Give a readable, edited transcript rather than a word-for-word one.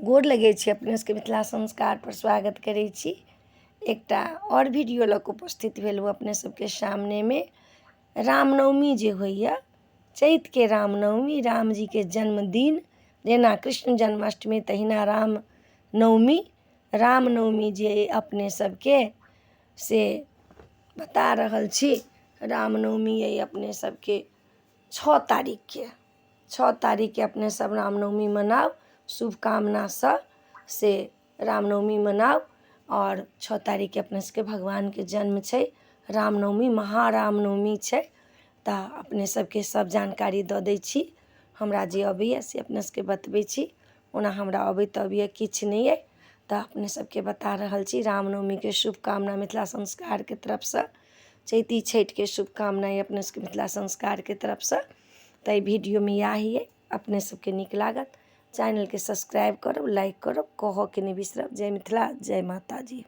गोर लगै छी अपने सबके मिथिला संस्कार पर स्वागत करै छी। एकटा और वीडियो लऽ कऽ उपस्थित भेलहुँ अपने सबके सामने में। रामनवमी जे होइए, चैत के रामनवमी, राम जी के जन्मदिन। जेना कृष्ण जन्माष्टमी तहिना रामनवमी जे अपने सबके से बता रहल छी। रामनवमी अइ अपने सबके 6 तारीख के अपने सब रामनवमी मनाउ। शुभकामनासँ से रामनवमी मनाउ। और 6 तारीख के अपने सबके भगवान के जन्म छै। रामनवमी महारामनवमी छै। तऽ अपने सबके सब जानकारी दऽ दै छी। हमरा जे अबैए से अपने सबके बतबै छी। ओना हमरा अबैत अबैए किछु नहि अइ, तऽ अपने सबके बता रहल छी। रामनवमी के शुभकामना मिथिला संस्कार के तरफसँ। चैती छठि के शुभकामना अइ अपने सबके मिथिला संस्कार के तरफसँ। तऽ वीडियो में यही अइ। अपने सबके नीक लागत चैनल के सब्सक्राइब करब, लाइक करब, कहऽ के नहीं बिसरब। जय मिथिला, जय माता जी।